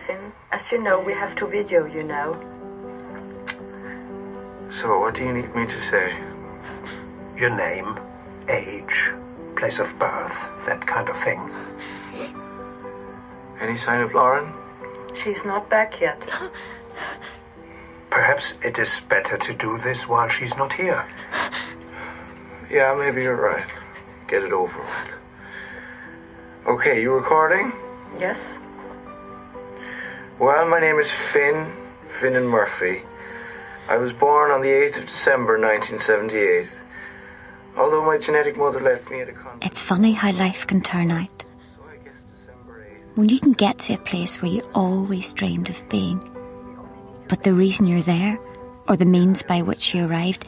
Finn. As you know, we have to video you now. So, what do you need me to say? Your name, age, place of birth, that kind of thing. Any sign of Lauren? She's not back yet. Perhaps it is better to do this while she's not here. Yeah, maybe you're right. Get it over with. Okay, you recording? Yes? Well, my name is Finn and Murphy. I was born on the 8th of December 1978. Although my genetic mother left me at a convent. It's funny how life can turn out. So I guess December 8th. When you can get to a place where you always dreamed of being, but the reason you're there, or the means by which you arrived,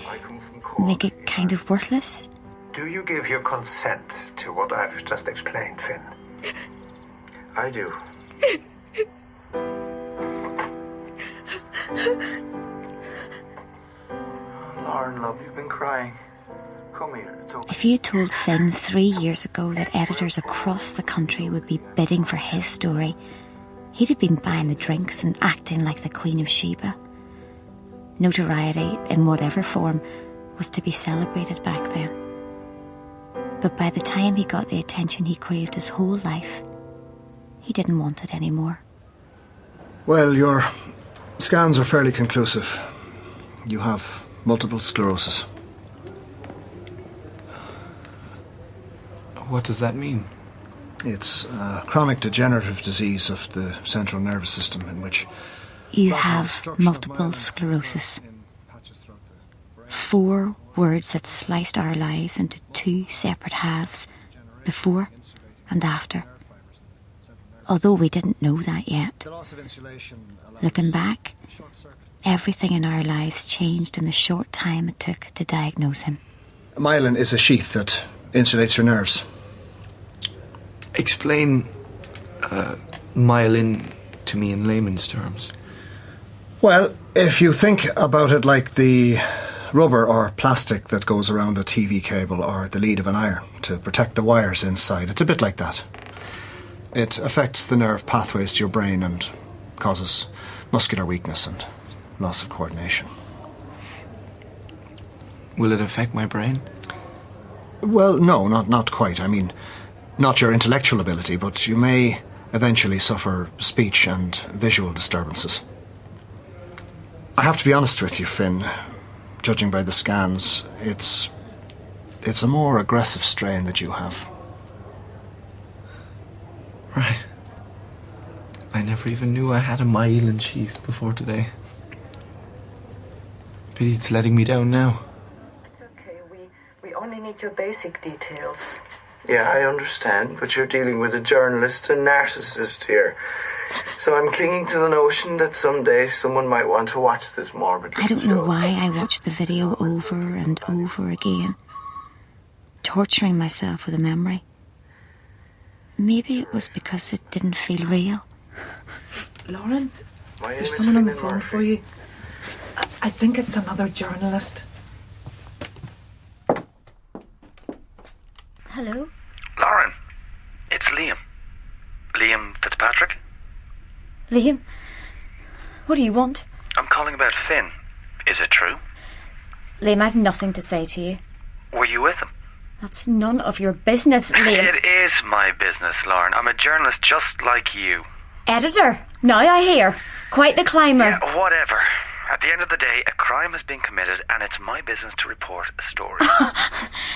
make it kind of worthless. Do you give your consent to what I've just explained, Finn? I do. Lauren, love, you've been crying. Come here, it's okay. If you told Finn 3 years ago that editors across the country would be bidding for his story, he'd have been buying the drinks and acting like the Queen of Sheba. Notoriety, in whatever form, was to be celebrated back then. But by the time he got the attention he craved his whole life, he didn't want it anymore. Well, your scans are fairly conclusive. You have multiple sclerosis. What does that mean? It's a chronic degenerative disease of the central nervous system in which... You have multiple sclerosis. 4 words that sliced our lives into 2 separate halves, before and after. Although we didn't know that yet. Looking back, everything in our lives changed in the short time it took to diagnose him. Myelin is a sheath that insulates your nerves. Explain myelin to me in layman's terms. Well, if you think about it like the rubber or plastic that goes around a TV cable or the lead of an iron to protect the wires inside, it's a bit like that. It affects the nerve pathways to your brain and causes muscular weakness and loss of coordination. Will it affect my brain? Well, no, not quite. I mean, not your intellectual ability, but you may eventually suffer speech and visual disturbances. I have to be honest with you, Finn. Judging by the scans, it's a more aggressive strain that you have. Right. I never even knew I had a myelin sheath before today. Pity it's letting me down now. It's okay, we only need your basic details. Yeah, I understand, but you're dealing with a journalist and narcissist here. So I'm clinging to the notion that someday someone might want to watch this morbid I don't know why I watched the video over and over again, torturing myself with a memory. Maybe it was because it didn't feel real. Lauren, there's someone on the phone for you. I think it's another journalist. Hello? Lauren, it's Liam. Liam Fitzpatrick. Liam? What do you want? I'm calling about Finn. Is it true? Liam, I've nothing to say to you. Were you with him? That's none of your business, Liam. It is my business, Lauren. I'm a journalist just like you. Editor? Now I hear. Quite the climber. Yeah, whatever. At the end of the day, a crime has been committed and it's my business to report a story.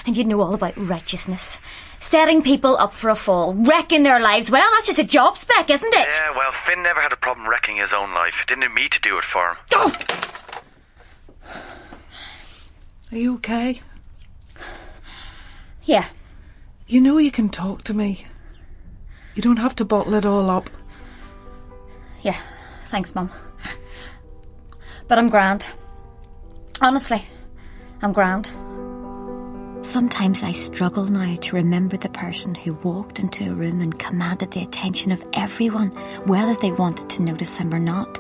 And you know all about righteousness. Setting people up for a fall. Wrecking their lives. Well, that's just a job spec, isn't it? Yeah, well, Finn never had a problem wrecking his own life. Didn't need me to do it for him. Oh! Are you okay? Yeah. You know you can talk to me. You don't have to bottle it all up. Yeah, thanks, Mum. But I'm grand. Honestly, I'm grand. Sometimes I struggle now to remember the person who walked into a room and commanded the attention of everyone, whether they wanted to notice him or not.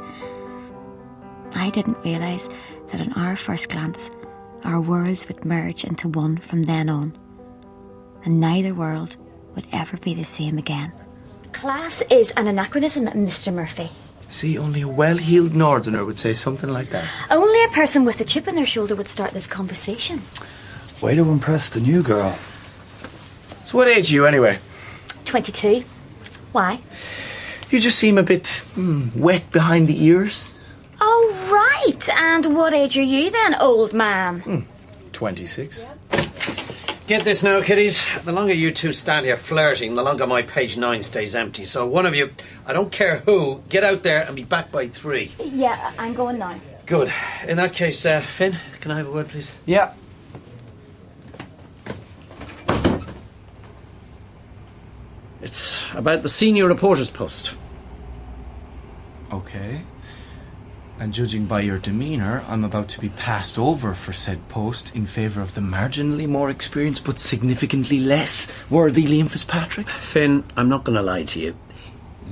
I didn't realise that on our first glance, our worlds would merge into one from then on. And neither world would ever be the same again. Class is an anachronism, Mr. Murphy. See, only a well-heeled northerner would say something like that. Only a person with a chip on their shoulder would start this conversation. Way to impress the new girl. So what age are you anyway? 22. Why? You just seem a bit wet behind the ears. Oh, right. And what age are you then, old man? 26. Get this now, kiddies. The longer you two stand here flirting, the longer my page 9 stays empty. So one of you, I don't care who, get out there and be back by 3. Yeah, I'm going now. Good. In that case, Finn, can I have a word, please? Yeah. It's about the senior reporter's post. Okay. And judging by your demeanour, I'm about to be passed over for said post in favour of the marginally more experienced but significantly less worthy Liam Fitzpatrick. Finn, I'm not going to lie to you.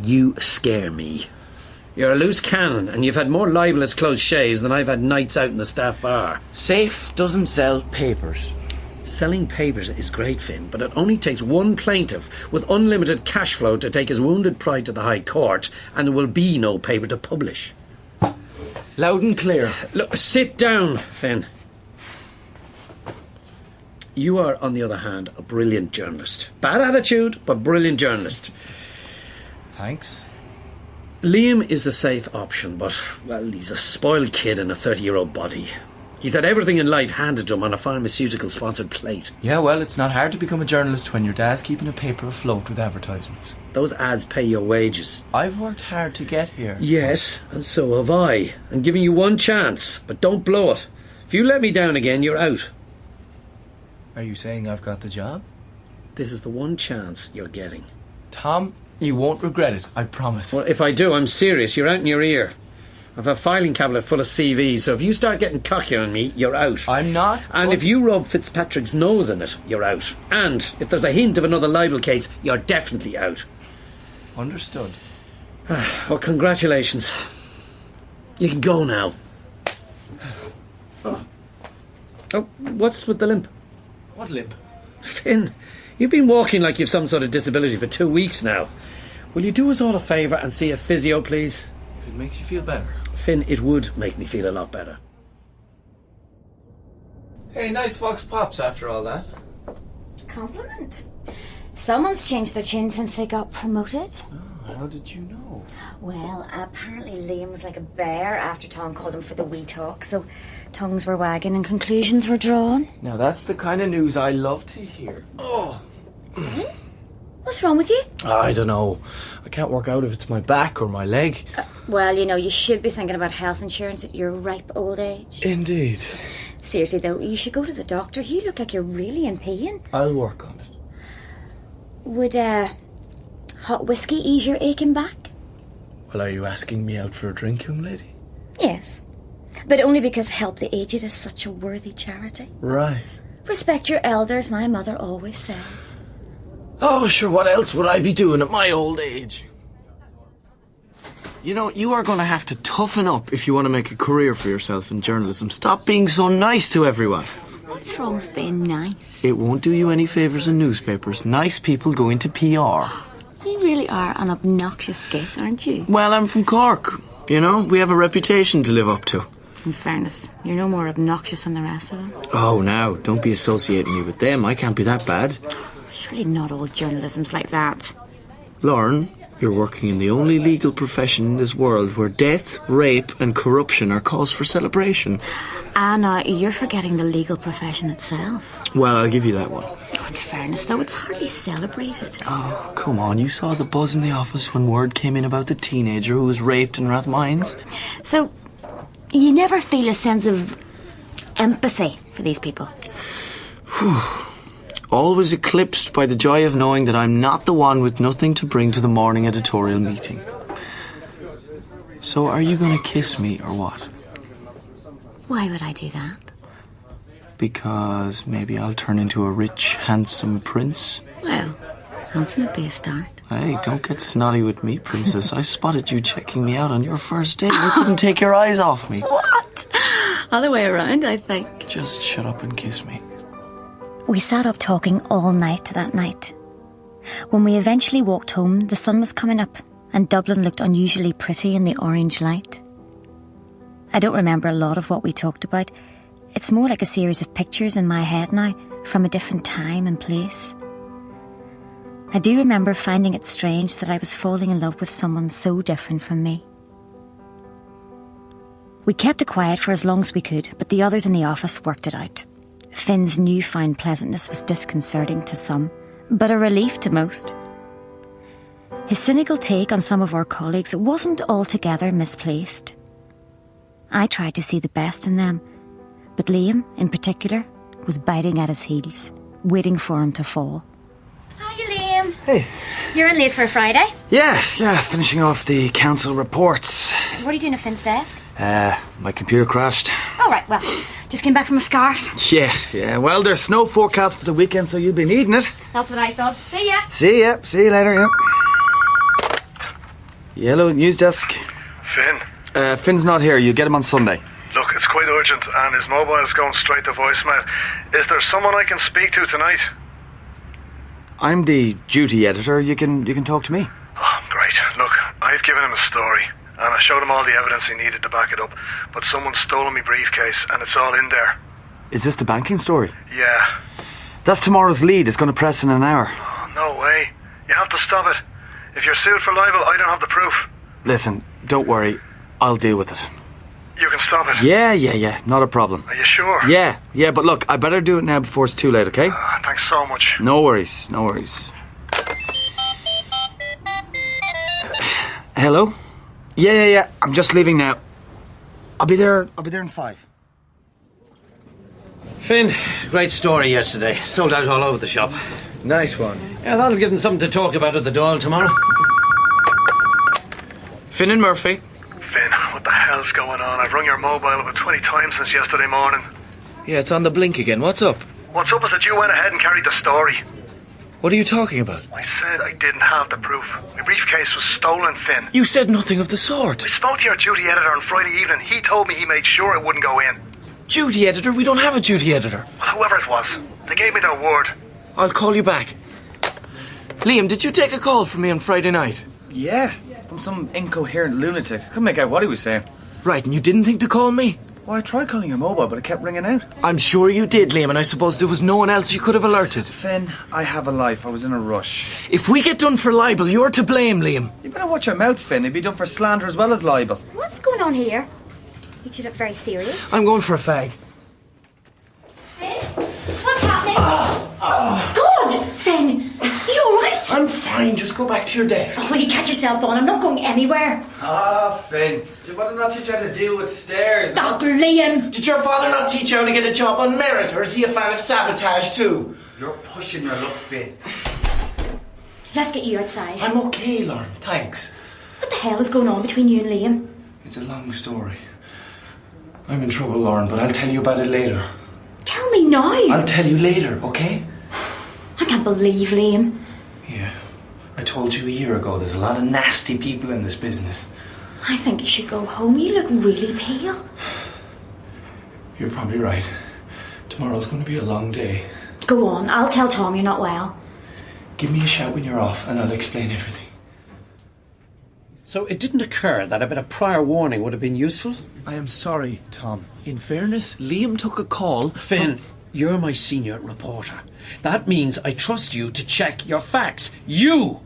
You scare me. You're a loose cannon, and you've had more libelous close shaves than I've had nights out in the staff bar. Safe doesn't sell papers. Selling papers is great, Finn, but it only takes one plaintiff with unlimited cash flow to take his wounded pride to the High Court, and there will be no paper to publish. Loud and clear. Look, sit down, Finn. You are, on the other hand, a brilliant journalist. Bad attitude, but brilliant journalist. Thanks. Liam is the safe option, but, well, he's a spoiled kid in a 30-year-old body. He's had everything in life handed to him on a pharmaceutical-sponsored plate. Yeah, well, it's not hard to become a journalist when your dad's keeping a paper afloat with advertisements. Those ads pay your wages. I've worked hard to get here. Yes, and so have I. I'm giving you one chance, but don't blow it. If you let me down again, you're out. Are you saying I've got the job? This is the one chance you're getting. Tom, you won't regret it, I promise. Well, if I do, I'm serious. You're out in your ear. I've a filing cabinet full of CVs, so if you start getting cocky on me, you're out. I'm not. And if you rub Fitzpatrick's nose in it, you're out. And if there's a hint of another libel case, you're definitely out. Understood. Well, congratulations. You can go now. Oh, what's with the limp? What limp? Finn, you've been walking like you've some sort of disability for 2 weeks now. Will you do us all a favour and see a physio, please? If it makes you feel better. Finn, it would make me feel a lot better. Hey, nice Vox Pops after all that. Compliment. Someone's changed their tune since they got promoted. Oh, how did you know? Well, apparently Liam was like a bear after Tom called him for the wee talk, so tongues were wagging and conclusions were drawn. Now that's the kind of news I love to hear. Oh. What's wrong with you? I don't know. I can't work out if it's my back or my leg. Well, you know, you should be thinking about health insurance at your ripe old age. Indeed. Seriously, though, you should go to the doctor. You look like you're really in pain. I'll work on it. Would, hot whiskey ease your aching back? Well, are you asking me out for a drink, young lady? Yes. But only because Help the Aged is such a worthy charity. Right. Respect your elders, my mother always said. Oh, sure, what else would I be doing at my old age? You know, you are going to have to toughen up if you want to make a career for yourself in journalism. Stop being so nice to everyone. What's wrong with being nice? It won't do you any favours in newspapers. Nice people go into PR. You really are an obnoxious git, aren't you? Well, I'm from Cork. You know, we have a reputation to live up to. In fairness, you're no more obnoxious than the rest of them. Oh, now, don't be associating me with them. I can't be that bad. Surely not all journalism's like that. Lauren, you're working in the only legal profession in this world where death, rape and corruption are cause for celebration. Anna, you're forgetting the legal profession itself. Well, I'll give you that one. In fairness, though, it's hardly celebrated. Oh, come on. You saw the buzz in the office when word came in about the teenager who was raped in Rathmines. So, you never feel a sense of empathy for these people? Always eclipsed by the joy of knowing that I'm not the one with nothing to bring to the morning editorial meeting. So are you going to kiss me or what? Why would I do that? Because maybe I'll turn into a rich, handsome prince. Well, handsome would be a start. Hey, don't get snotty with me, princess. I spotted you checking me out on your first date. You couldn't take your eyes off me. What? Other way around, I think. Just shut up and kiss me. We sat up talking all night that night. When we eventually walked home, the sun was coming up and Dublin looked unusually pretty in the orange light. I don't remember a lot of what we talked about. It's more like a series of pictures in my head now, from a different time and place. I do remember finding it strange that I was falling in love with someone so different from me. We kept it quiet for as long as we could, but the others in the office worked it out. Finn's newfound pleasantness was disconcerting to some, but a relief to most. His cynical take on some of our colleagues wasn't altogether misplaced. I tried to see the best in them, but Liam, in particular, was biting at his heels, waiting for him to fall. Hi, Liam. Hey. You're in late for a Friday? Yeah, finishing off the council reports. What are you doing at Finn's desk? My computer crashed. Oh, right, well, just came back from a scarf. Yeah, well, there's snow forecast for the weekend, so you'll be needing it. That's what I thought. See ya. See you later, yeah. Yellow news desk. Finn? Finn's not here, you get him on Sunday. Look, it's quite urgent, and his mobile's going straight to voicemail. Is there someone I can speak to tonight? I'm the duty editor, you can talk to me. Oh, great. Look, I've given him a story, and I showed him all the evidence he needed to back it up, but someone's stolen my briefcase, and it's all in there. Is this the banking story? Yeah. That's tomorrow's lead, it's going to press in an hour. Oh, no way. You have to stop it. If you're sued for libel, I don't have the proof. Listen, don't worry, I'll deal with it. You can stop it? Yeah, not a problem. Are you sure? Yeah, but look, I better do it now before it's too late, okay? Thanks so much. No worries. Hello? Yeah, I'm just leaving now. I'll be there in 5. Finn, great story yesterday. Sold out all over the shop. Nice one. Yeah, that'll give them something to talk about at the Dáil tomorrow. Finn and Murphy. Finn, what the hell's going on? I've rung your mobile about 20 times since yesterday morning. Yeah, it's on the blink again. What's up? What's up is that you went ahead and carried the story. What are you talking about? I said I didn't have the proof. My briefcase was stolen, Finn. You said nothing of the sort. I spoke to your duty editor on Friday evening. He told me he made sure it wouldn't go in. Duty editor? We don't have a duty editor. Well, whoever it was. They gave me their word. I'll call you back. Liam, did you take a call from me on Friday night? Yeah, from some incoherent lunatic. Couldn't make out what he was saying. Right, and you didn't think to call me? Well, I tried calling your mobile, but it kept ringing out. I'm sure you did, Liam, and I suppose there was no one else you could have alerted. Finn, I have a life. I was in a rush. If we get done for libel, you're to blame, Liam. You better watch your mouth, Finn. It'd be done for slander as well as libel. What's going on here? You two look very serious. I'm going for a fag. Finn? What's happening? God! Finn! Are you alright? I'm fine, just go back to your desk. Oh, will you catch yourself on? I'm not going anywhere. Finn. Why did not teach you how to deal with stairs? Dr. Liam! Did your father not teach you how to get a job on merit, or is he a fan of sabotage too? You're pushing your luck, Finn. Let's get you outside. I'm okay, Lauren, thanks. What the hell is going on between you and Liam? It's a long story. I'm in trouble, Lauren, but I'll tell you about it later. Tell me now. I'll tell you later, okay? I can't believe Liam. Yeah. I told you a year ago, there's a lot of nasty people in this business. I think you should go home. You look really pale. You're probably right. Tomorrow's going to be a long day. Go on, I'll tell Tom you're not well. Give me a shout when you're off and I'll explain everything. So it didn't occur that a bit of prior warning would have been useful? I am sorry, Tom. In fairness, Liam took a call. Finn, you're my senior reporter. That means I trust you to check your facts. You!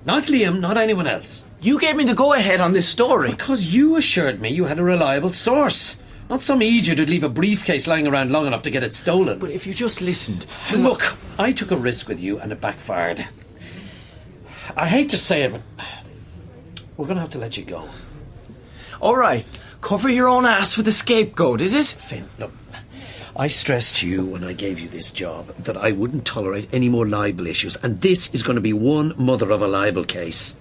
Not Liam, not anyone else. You gave me the go-ahead on this story. Because you assured me you had a reliable source. Not some idiot who'd leave a briefcase lying around long enough to get it stolen. But if you just listened to... Look, I took a risk with you and it backfired. I hate to say it, but we're going to have to let you go. All right. Cover your own ass with a scapegoat, is it? Finn, look, I stressed to you when I gave you this job that I wouldn't tolerate any more libel issues, and this is going to be one mother of a libel case.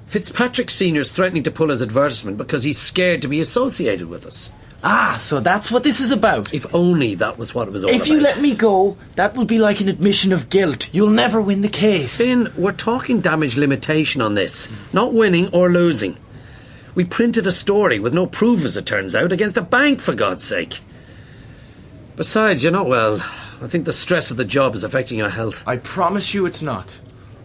Fitzpatrick Sr.'s threatening to pull his advertisement because he's scared to be associated with us. Ah, so that's what this is about. If only that was what it was all about. If you let me go, that will be like an admission of guilt. You'll never win the case. Finn, we're talking damage limitation on this, not winning or losing. We printed a story with no proof, as it turns out, against a bank, for God's sake. Besides, you're not well. I think the stress of the job is affecting your health. I promise you it's not.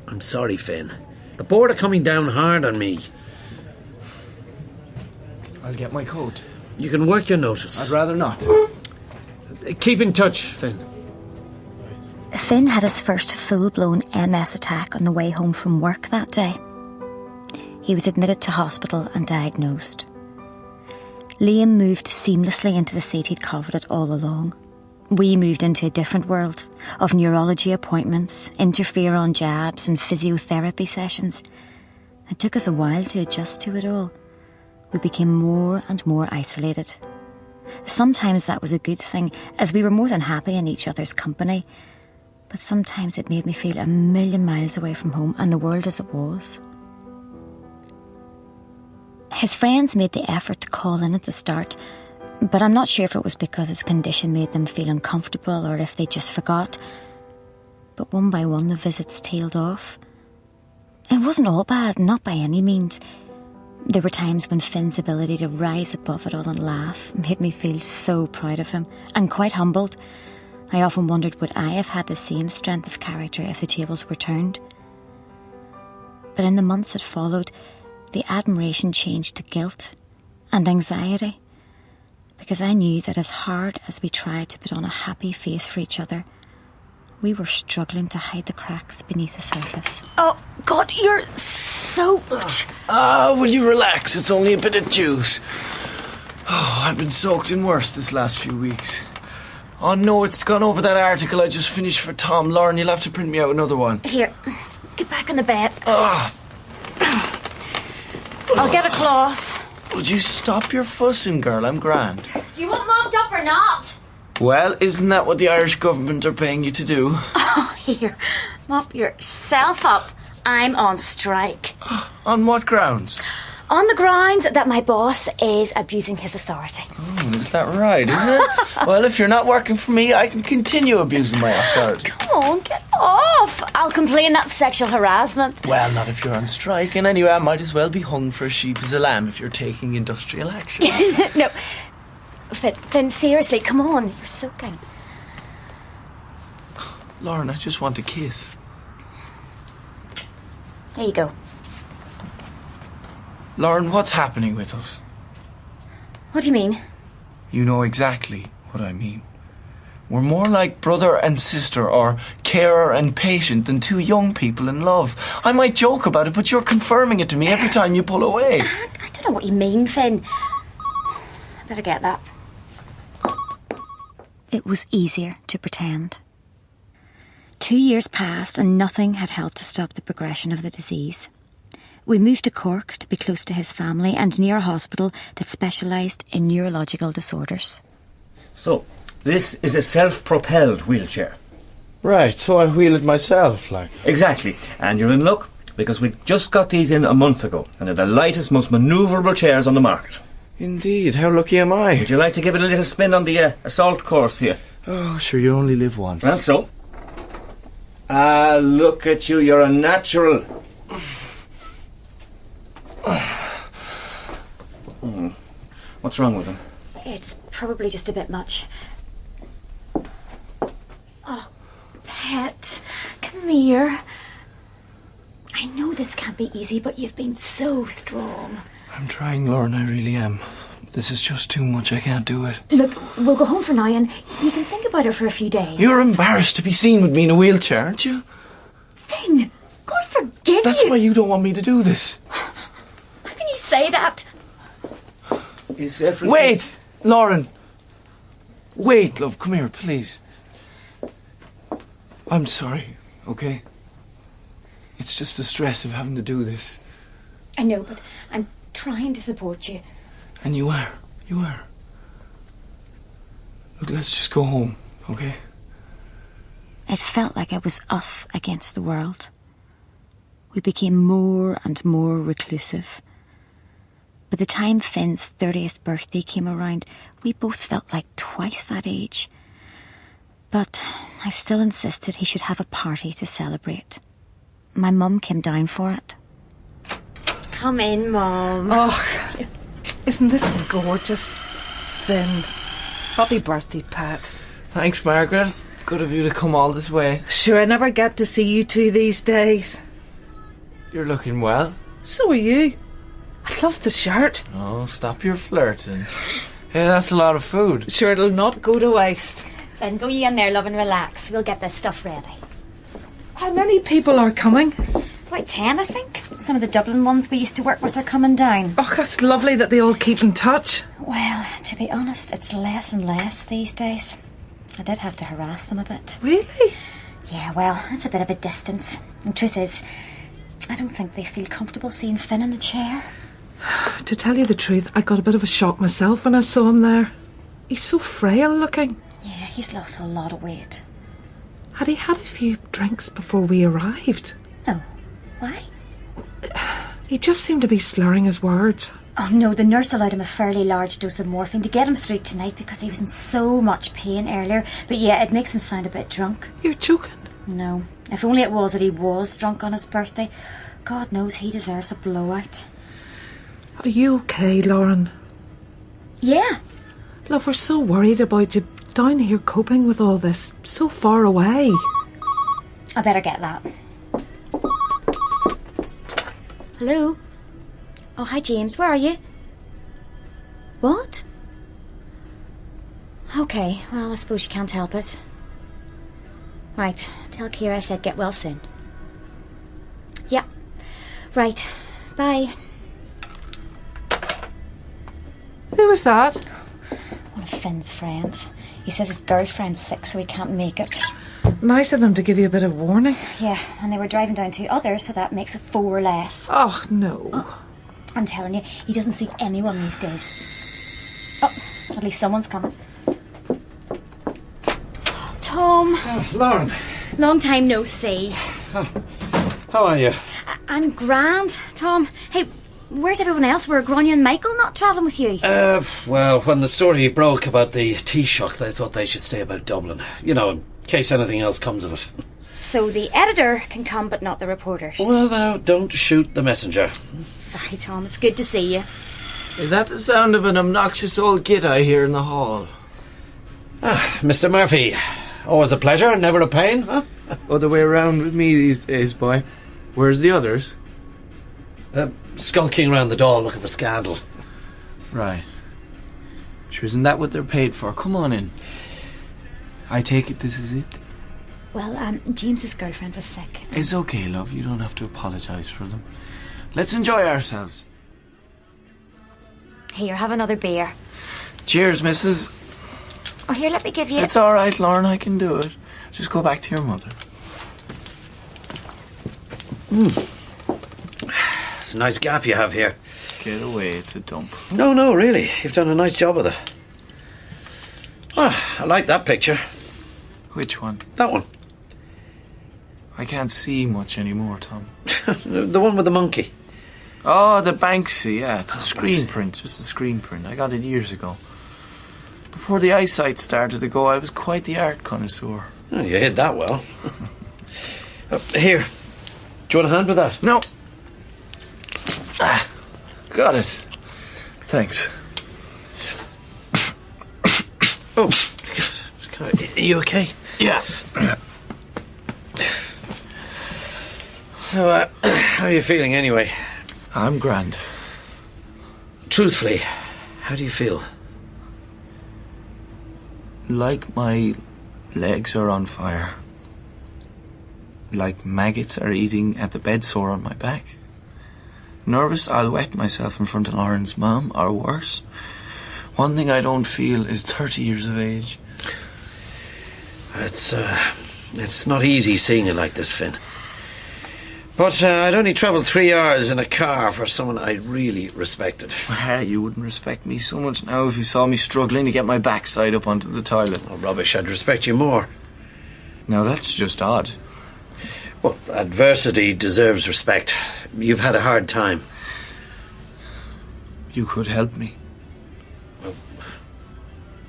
I'm sorry, Finn. The board are coming down hard on me. I'll get my coat. You can work your notice. I'd rather not. Keep in touch, Finn. Finn had his first full-blown MS attack on the way home from work that day. He was admitted to hospital and diagnosed. Liam moved seamlessly into the seat he'd coveted all along. We moved into a different world of neurology appointments, interferon jabs and physiotherapy sessions. It took us a while to adjust to it all. We became more and more isolated. Sometimes that was a good thing, as we were more than happy in each other's company. But sometimes it made me feel a million miles away from home and the world as it was. His friends made the effort to call in at the start, but I'm not sure if it was because his condition made them feel uncomfortable or if they just forgot. But one by one the visits tailed off. It wasn't all bad, not by any means. There were times when Finn's ability to rise above it all and laugh made me feel so proud of him and quite humbled. I often wondered, would I have had the same strength of character if the tables were turned? But in the months that followed, the admiration changed to guilt and anxiety, because I knew that as hard as we tried to put on a happy face for each other, we were struggling to hide the cracks beneath the surface. Oh, God, you're soaked. Will you relax? It's only a bit of juice. Oh, I've been soaked in worse this last few weeks. Oh no, it's gone over that article I just finished for Tom. Lauren, you'll have to print me out another one. Here, get back in the bed. Oh. I'll get a cloth. Would you stop your fussing, girl? I'm grand. Do you want mopped up or not? Well, isn't that what the Irish government are paying you to do? Oh, here, mop yourself up. I'm on strike. On what grounds? On the grounds that my boss is abusing his authority. Oh, is that right, is it? Well, if you're not working for me, I can continue abusing my authority. Come on, get off. I'll complain that's sexual harassment. Well, not if you're on strike. And anyway, I might as well be hung for a sheep as a lamb if you're taking industrial action. No. Finn, seriously, come on. You're soaking. Lauren, I just want a kiss. There you go. Lauren, what's happening with us? What do you mean? You know exactly what I mean. We're more like brother and sister, or carer and patient, than two young people in love. I might joke about it, but you're confirming it to me every time you pull away. I don't know what you mean, Finn. I better get that. It was easier to pretend. 2 years passed and nothing had helped to stop the progression of the disease. We moved to Cork to be close to his family and near a hospital that specialised in neurological disorders. So, this is a self-propelled wheelchair. Right, so I wheel it myself, like. Exactly, and you're in luck because we just got these in a month ago and they're the lightest, most manoeuvrable chairs on the market. Indeed, how lucky am I? Would you like to give it a little spin on the assault course here? Oh, sure, you only live once. Well, so. Look at you, you're a natural. What's wrong with him? It's probably just a bit much. Oh, Pet, come here. I know this can't be easy, but you've been so strong. I'm trying, Lauren, I really am. This is just too much, I can't do it. Look, we'll go home for now and you can think about it for a few days. You're embarrassed to be seen with me in a wheelchair, aren't you? Finn, God forgive you. That's why you don't want me to do this. How can you say that? Is everything... Wait, Lauren. Wait, love, come here, please. I'm sorry, okay? It's just the stress of having to do this. I know, but I'm trying to support you. And you are. Look, let's just go home, okay? It felt like it was us against the world. We became more and more reclusive. By the time Finn's 30th birthday came around, we both felt like twice that age. But I still insisted he should have a party to celebrate. My mum came down for it. Come in, Mum. Oh, isn't this gorgeous? Finn. Happy birthday, Pat. Thanks, Margaret. Good of you to come all this way. Sure, I never get to see you two these days. You're looking well. So are you. I love the shirt. Oh, stop your flirting. Yeah, that's a lot of food. Sure, it'll not go to waste. Then go you in there, love, and relax. We'll get this stuff ready. How many people are coming? About 10, I think. Some of the Dublin ones we used to work with are coming down. Oh, that's lovely that they all keep in touch. Well, to be honest, it's less and less these days. I did have to harass them a bit. Really? Yeah, well, it's a bit of a distance. The truth is, I don't think they feel comfortable seeing Finn in the chair. To tell you the truth, I got a bit of a shock myself when I saw him there. He's so frail looking. Yeah, he's lost a lot of weight. Had he had a few drinks before we arrived? No. Why? He just seemed to be slurring his words. Oh no, the nurse allowed him a fairly large dose of morphine to get him through tonight because he was in so much pain earlier. But yeah, it makes him sound a bit drunk. You're joking? No. If only it was that he was drunk on his birthday. God knows he deserves a blowout. Are you okay, Lauren? Yeah. Love, we're so worried about you down here coping with all this, so far away. I better get that. Hello? Oh, hi, James. Where are you? What? Okay, well, I suppose you can't help it. Right, tell Kira I said get well soon. Yeah. Right. Bye. Who was that? One of Finn's friends. He says his girlfriend's sick, so he can't make it. Nice of them to give you a bit of warning. Yeah, and they were driving down 2 others, so that makes it 4 less. Oh, no. I'm telling you, he doesn't see anyone these days. Oh, at least someone's coming. Tom. Oh, Lauren. Long time no see. Oh, how are you? I'm grand, Tom. Hey, where's everyone else? Were Grania and Michael not travelling with you? Well, when the story broke about the Taoiseach, they thought they should stay about Dublin. You know, in case anything else comes of it. So the editor can come, but not the reporters. Well, now, don't shoot the messenger. Sorry, Tom. It's good to see you. Is that the sound of an obnoxious old git I hear in the hall? Ah, Mr. Murphy. Always a pleasure, never a pain, huh? Other way around with me these days, boy. Where's the others? Skulking around the Dáil looking for scandal. Right. Sure, isn't that what they're paid for? Come on in. I take it this is it? Well, James's girlfriend was sick. It's okay, love. You don't have to apologise for them. Let's enjoy ourselves. Here, have another beer. Cheers, missus. Oh, here, let me give you... It's all right, Lauren. I can do it. Just go back to your mother. It's a nice gaff you have here. Get away. It's a dump. No, really. You've done a nice job with it. Ah, I like that picture. Which one? That one. I can't see much anymore, Tom. The one with the monkey. Oh, the Banksy, yeah. It's a screen print, just a screen print. I got it years ago. Before the eyesight started to go, I was quite the art connoisseur. Oh, you hid that well. Here. Do you want a hand with that? No. Got it. Thanks. Oh, are you okay? Yeah. So, how are you feeling anyway? I'm grand. Truthfully, how do you feel? Like my legs are on fire. Like maggots are eating at the bed sore on my back. Nervous I'll wet myself in front of Lauren's mum, or worse. One thing I don't feel is 30 years of age. It's not easy seeing you like this, Finn. But I'd only travelled 3 hours in a car for someone I really respected. You wouldn't respect me so much now if you saw me struggling to get my backside up onto the toilet. Oh, rubbish, I'd respect you more. Now that's just odd. Well, adversity deserves respect. You've had a hard time. You could help me. Well,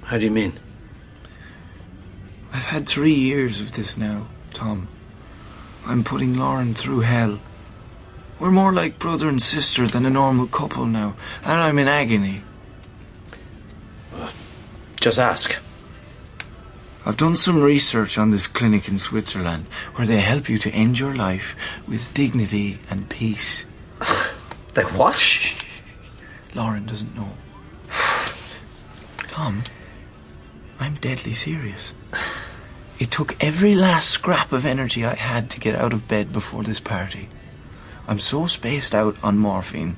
how do you mean? I've had 3 years of this now, Tom. I'm putting Lauren through hell. We're more like brother and sister than a normal couple now, and I'm in agony. Just ask. I've done some research on this clinic in Switzerland where they help you to end your life with dignity and peace. They what? Shh. Lauren doesn't know. Tom, I'm deadly serious. It took every last scrap of energy I had to get out of bed before this party. I'm so spaced out on morphine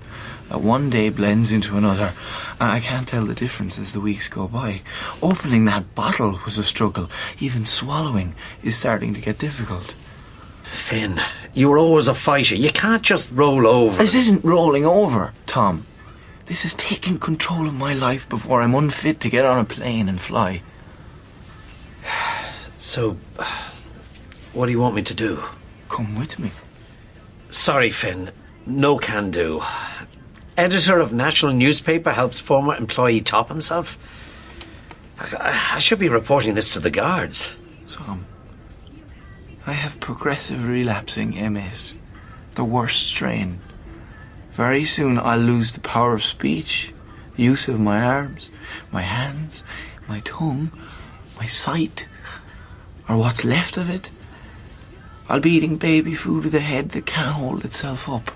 that one day blends into another, and I can't tell the difference as the weeks go by. Opening that bottle was a struggle. Even swallowing is starting to get difficult. Finn, you were always a fighter. You can't just roll over. This isn't rolling over, Tom. This is taking control of my life before I'm unfit to get on a plane and fly. So, what do you want me to do? Come with me. Sorry, Finn. No can do. Editor of national newspaper helps former employee top himself? I should be reporting this to the guards. Tom, I have progressive relapsing MS. The worst strain. Very soon I'll lose the power of speech, the use of my arms, my hands, my tongue, my sight, or what's left of it. I'll be eating baby food with a head that can't hold itself up.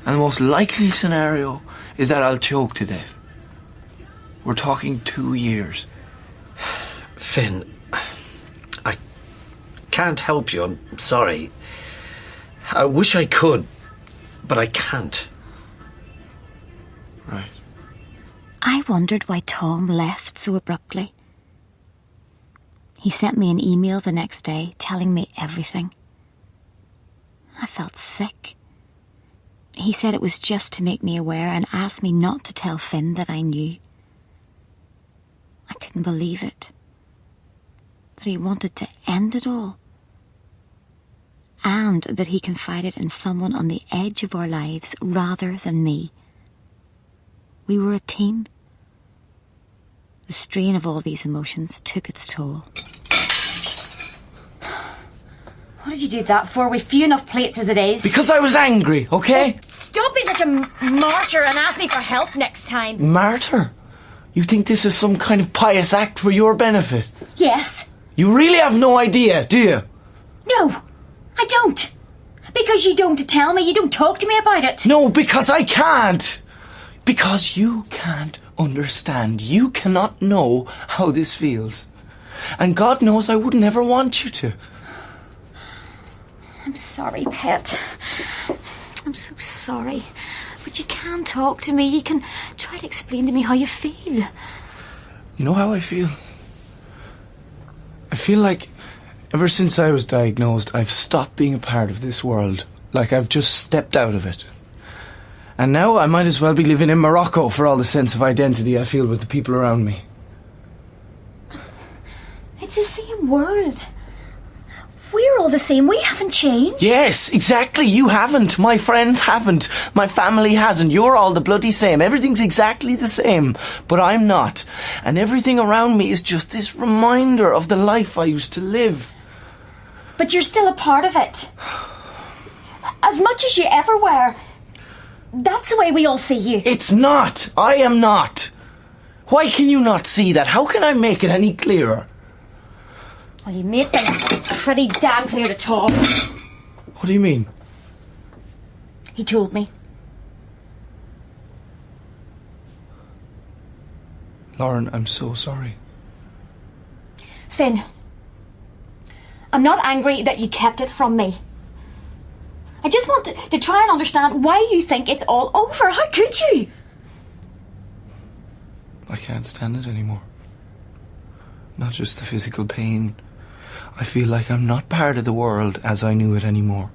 And the most likely scenario is that I'll choke to death. We're talking 2 years. Finn, I can't help you. I'm sorry. I wish I could, but I can't. Right. I wondered why Tom left so abruptly. He sent me an email the next day telling me everything. I felt sick. He said it was just to make me aware and asked me not to tell Finn that I knew. I couldn't believe it. That he wanted to end it all. And that he confided in someone on the edge of our lives rather than me. We were a team. The strain of all these emotions took its toll. What did you do that for? We've few enough plates as it is. Because I was angry, okay? Stop being such a martyr and ask me for help next time. Martyr? You think this is some kind of pious act for your benefit? Yes. You really have no idea, do you? No, I don't. Because you don't tell me, you don't talk to me about it. No, because I can't. Because you can't understand. You cannot know how this feels. And God knows I wouldn't ever want you to. I'm sorry, Pet. I'm so sorry. But you can talk to me. You can try to explain to me how you feel. You know how I feel? I feel like ever since I was diagnosed, I've stopped being a part of this world. Like I've just stepped out of it. And now I might as well be living in Morocco for all the sense of identity I feel with the people around me. It's the same world. We're all the same. We haven't changed. Yes, exactly. You haven't. My friends haven't. My family hasn't. You're all the bloody same. Everything's exactly the same. But I'm not. And everything around me is just this reminder of the life I used to live. But you're still a part of it. As much as you ever were. That's the way we all see you. It's not. I am not. Why can you not see that? How can I make it any clearer? Well, you made things pretty damn clear to Tom. What do you mean? He told me. Lauren, I'm so sorry. Finn, I'm not angry that you kept it from me. I just want to try and understand why you think it's all over. How could you? I can't stand it anymore. Not just the physical pain. I feel like I'm not part of the world as I knew it anymore.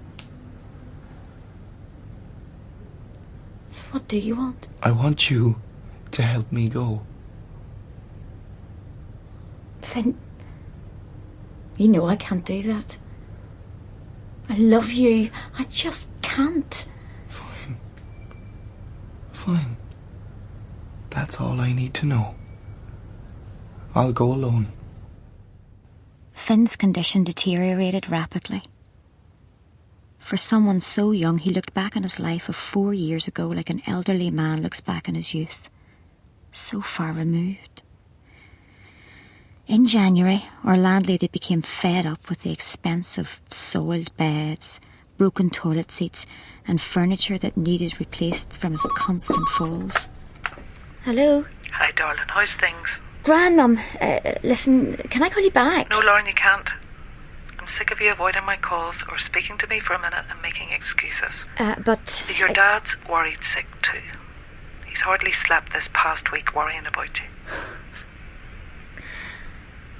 What do you want? I want you to help me go. Finn, you know I can't do that. I love you. I just can't. Fine. Fine. That's all I need to know. I'll go alone. Finn's condition deteriorated rapidly. For someone so young, he looked back on his life of 4 years ago like an elderly man looks back on his youth. So far removed. In January, our landlady became fed up with the expense of soiled beds, broken toilet seats and furniture that needed replaced from its constant falls. Hello? Hi, darling. How's things? Grand, Mum. Listen, can I call you back? No, Lauren, you can't. I'm sick of you avoiding my calls or speaking to me for a minute and making excuses. But... Your dad's worried sick too. He's hardly slept this past week worrying about you.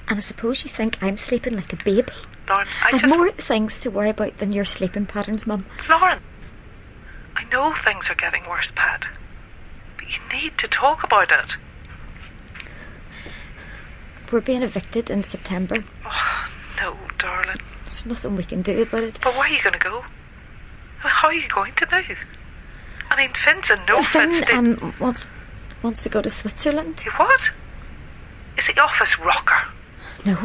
And I suppose you think I'm sleeping like a baby? Lauren, I've more things to worry about than your sleeping patterns, Mum. Lauren, I know things are getting worse, Pat. But you need to talk about it. We're being evicted in September. Oh, no, darling. There's nothing we can do about it. But where are you going to go? How are you going to move? I mean, Finn's a no-fit state. Wants to go to Switzerland. What? Is he off his rocker? No,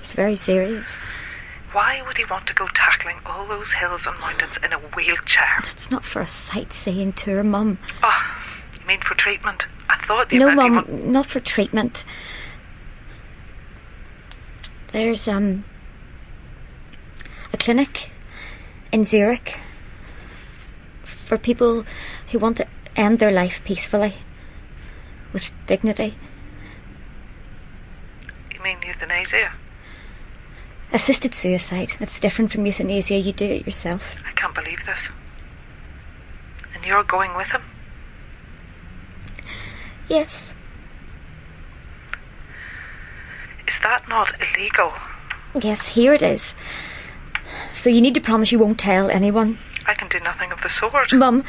he's very serious. Why would he want to go tackling all those hills and mountains in a wheelchair? It's not for a sightseeing tour, Mum. Oh, you mean for treatment? I thought you No, meant Mum, not for treatment. There's, a clinic in Zurich for people who want to end their life peacefully, with dignity. You mean euthanasia? Assisted suicide. It's different from euthanasia. You do it yourself. I can't believe this. And you're going with him? Yes. Is that not illegal? Yes, here it is. So you need to promise you won't tell anyone. I can do nothing of the sort. Mum,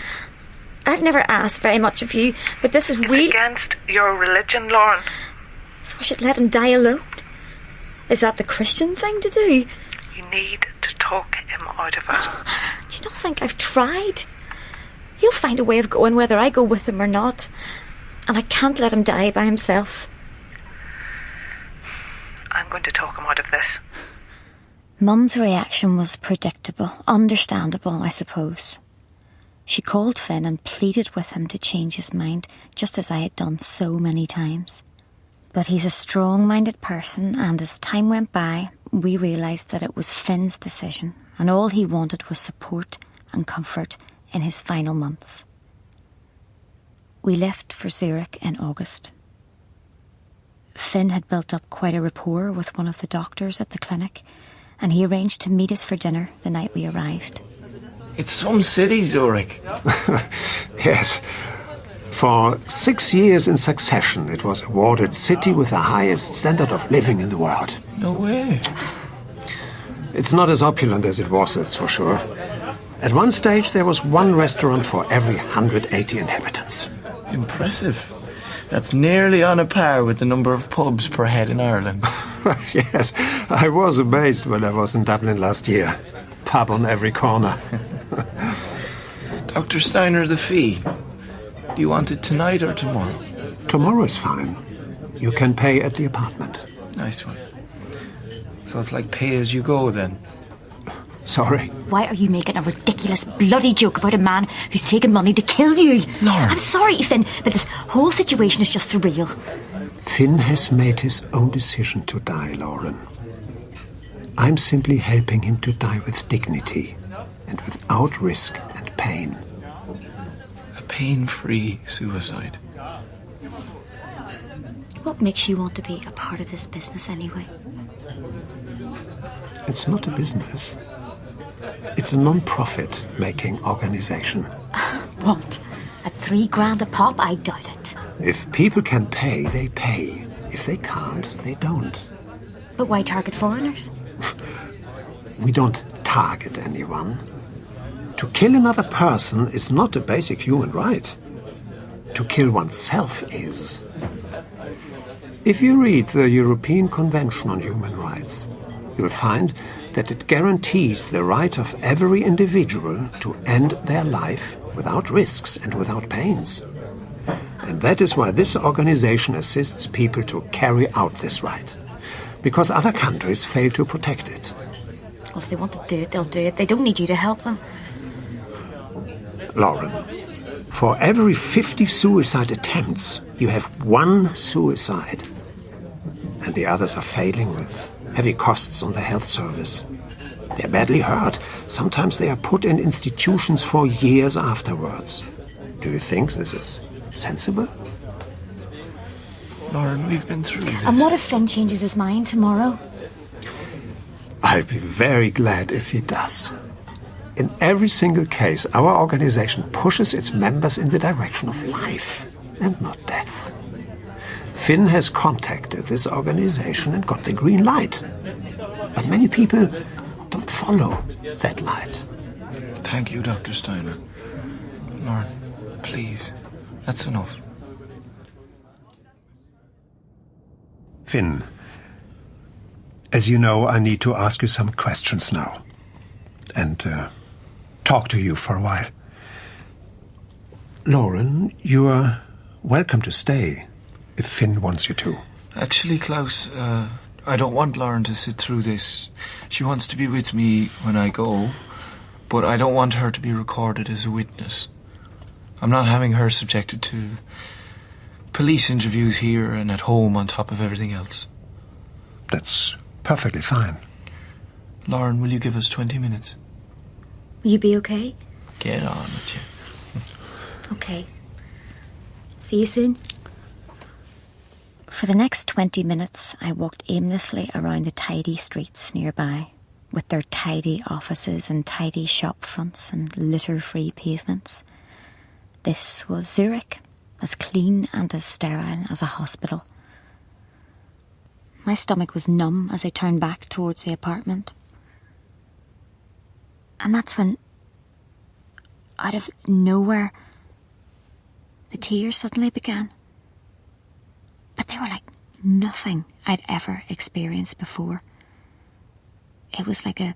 I've never asked very much of you, but this is It's against your religion, Lauren. So I should let him die alone? Is that the Christian thing to do? You need to talk him out of it. Do you not think I've tried? He'll find a way of going whether I go with him or not. And I can't let him die by himself. I'm going to talk him out of this. Mum's reaction was predictable, understandable, I suppose. She called Finn and pleaded with him to change his mind, just as I had done so many times. But he's a strong-minded person, and as time went by, we realised that it was Finn's decision, and all he wanted was support and comfort in his final months. We left for Zurich in August. Finn had built up quite a rapport with one of the doctors at the clinic, and he arranged to meet us for dinner the night we arrived. It's some city, Zurich. Yes. For 6 years in succession, it was awarded city with the highest standard of living in the world. No way. It's not as opulent as it was, that's for sure. At one stage, there was one restaurant for every 180 inhabitants. Impressive. That's nearly on a par with the number of pubs per head in Ireland. Yes, I was amazed when I was in Dublin last year. Pub on every corner. Dr. Steiner, the fee. Do you want it tonight or tomorrow? Tomorrow is fine. You can pay at the apartment. Nice one. So it's like pay as you go then? Sorry? Why are you making a ridiculous bloody joke about a man who's taken money to kill you? Lauren. I'm sorry, Finn, but this whole situation is just surreal. Finn has made his own decision to die, Lauren. I'm simply helping him to die with dignity and without risk and pain. A pain-free suicide. What makes you want to be a part of this business anyway? It's not a business. It's a non-profit making organization. What? At $3,000 a pop? I doubt it. If people can pay, they pay. If they can't, they don't. But why target foreigners? We don't target anyone. To kill another person is not a basic human right. To kill oneself is. If you read the European Convention on Human Rights, you'll find that it guarantees the right of every individual to end their life without risks and without pains. And that is why this organization assists people to carry out this right. Because other countries fail to protect it. Well, if they want to do it, they'll do it. They don't need you to help them. Lauren, for every 50 suicide attempts, you have one suicide. and the others are failing with heavy costs on the health service. They're badly hurt. Sometimes they are put in institutions for years afterwards. Do you think this is sensible? Lauren, we've been through this. And what if Finn changes his mind tomorrow? I'll be very glad if he does. In every single case, our organization pushes its members in the direction of life and not death. Finn has contacted this organization and got the green light. But many people don't follow that light. Thank you, Dr. Steiner. Lauren, please, that's enough. Finn, as you know, I need to ask you some questions now. And talk to you for a while. Lauren, you are welcome to stay if Finn wants you to. Actually, Klaus, I don't want Lauren to sit through this. She wants to be with me when I go, but I don't want her to be recorded as a witness. I'm not having her subjected to police interviews here and at home on top of everything else. That's perfectly fine. Lauren, will you give us 20 minutes? Will you be okay? Get on with you. Okay. See you soon. For the next 20 minutes, I walked aimlessly around the tidy streets nearby, with their tidy offices and tidy shop fronts and litter-free pavements. This was Zurich, as clean and as sterile as a hospital. My stomach was numb as I turned back towards the apartment. And that's when, out of nowhere, the tears suddenly began. But they were like nothing I'd ever experienced before. It was like a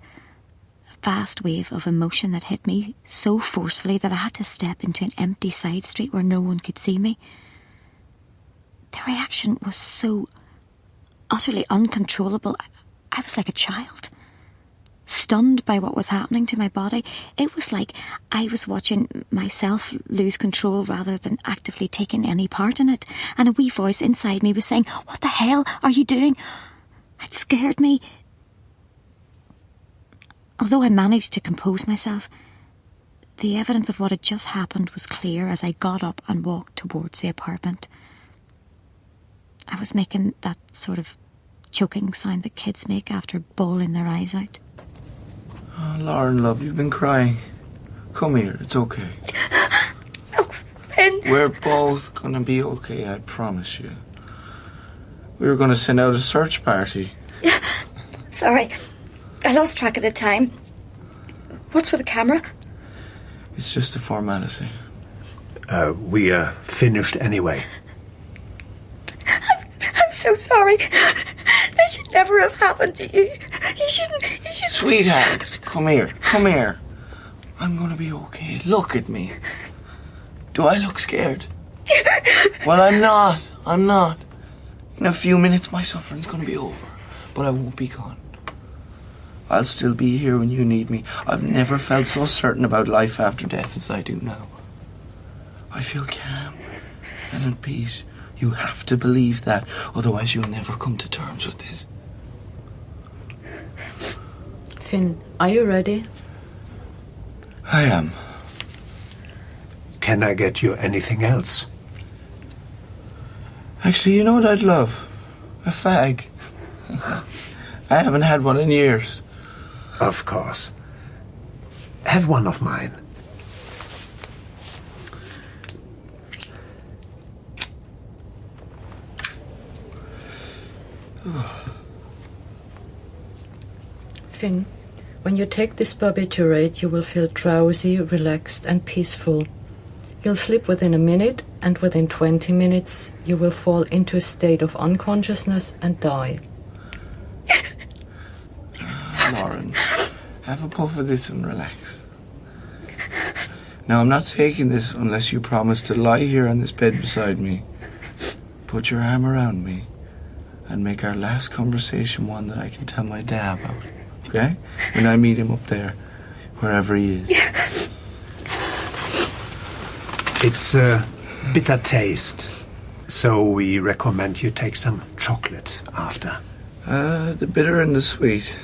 vast wave of emotion that hit me so forcefully that I had to step into an empty side street where no one could see me. The reaction was so utterly uncontrollable. I was like a child, stunned by what was happening to my body. It was like I was watching myself lose control rather than actively taking any part in it. And a wee voice inside me was saying, "What the hell are you doing?" It scared me. Although I managed to compose myself, the evidence of what had just happened was clear as I got up and walked towards the apartment. I was making that sort of choking sound that kids make after bawling their eyes out. Oh, Lauren, love, you've been crying. Come here, it's okay. Oh, Finn. We're both gonna be okay, I promise you. We were gonna send out a search party. Sorry, I lost track of the time. What's with the camera? It's just a formality. We are finished anyway. I'm so sorry. This should never have happened to you. You shouldn't. Sweetheart, come here. I'm gonna be okay. Look at me. Do I look scared? Well, I'm not. In a few minutes, my suffering's gonna be over. But I won't be gone. I'll still be here when you need me. I've never felt so certain about life after death as I do now. I feel calm and at peace. You have to believe that, otherwise you'll never come to terms with this. Finn, are you ready? I am. Can I get you anything else? Actually, you know what I'd love? A fag. I haven't had one in years. Of course. Have one of mine. Finn, when you take this barbiturate, you will feel drowsy, relaxed, and peaceful. You'll sleep within a minute, and within 20 minutes, you will fall into a state of unconsciousness and die. Lauren, have a puff of this and relax. Now, I'm not taking this unless you promise to lie here on this bed beside me, put your arm around me, and make our last conversation one that I can tell my dad about, okay? When I meet him up there, wherever he is. Yeah. It's a bitter taste, So we recommend you take some chocolate after. The bitter and the sweet.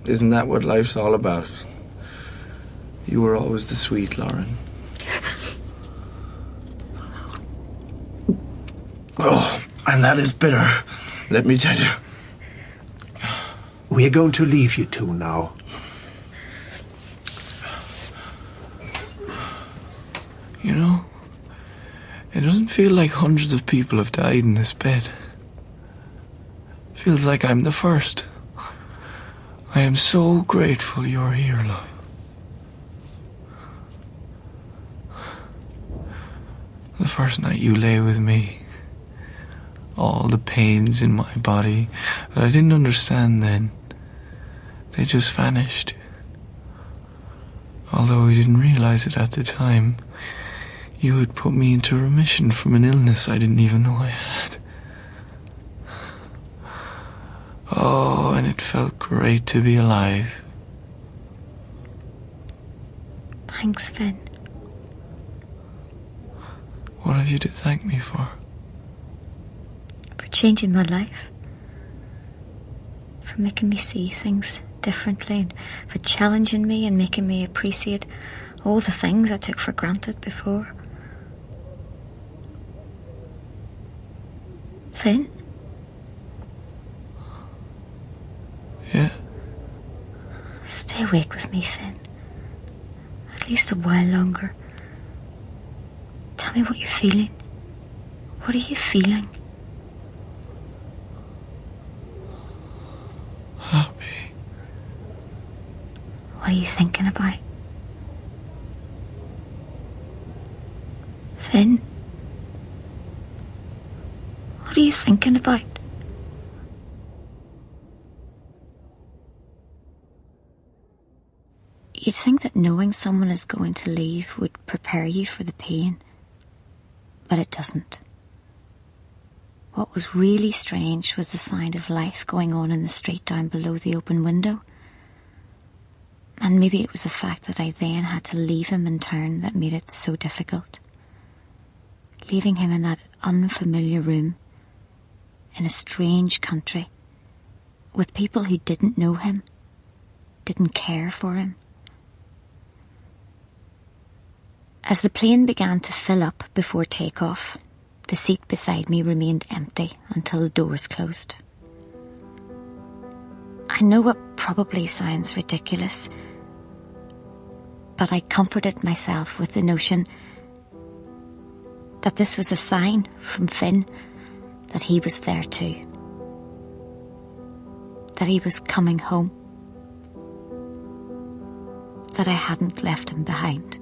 Isn't that what life's all about? You were always the sweet, Lauren. Oh, and that is bitter, let me tell you. We are going to leave you two now. You know, it doesn't feel like hundreds of people have died in this bed. It feels like I'm the first. I am so grateful you're here, love. The first night you lay with me, all the pains in my body that I didn't understand then, they just vanished. Although I didn't realize it at the time, you had put me into remission from an illness I didn't even know I had. Oh, and it felt great to be alive. Thanks, Finn. What have you to thank me for? For changing my life. For making me see things differently, and for challenging me and making me appreciate all the things I took for granted before. Finn? Yeah? Stay awake with me, Finn. At least a while longer. Tell me what you're feeling. What are you feeling? Happy. What are you thinking about? Finn? What are you thinking about? You'd think that knowing someone is going to leave would prepare you for the pain, but it doesn't. What was really strange was the sound of life going on in the street down below the open window. And maybe it was the fact that I then had to leave him in turn that made it so difficult. Leaving him in that unfamiliar room, in a strange country, with people who didn't know him, didn't care for him. As the plane began to fill up before takeoff, the seat beside me remained empty until the doors closed. I know it probably sounds ridiculous, but I comforted myself with the notion that this was a sign from Finn that he was there too. That he was coming home. That I hadn't left him behind.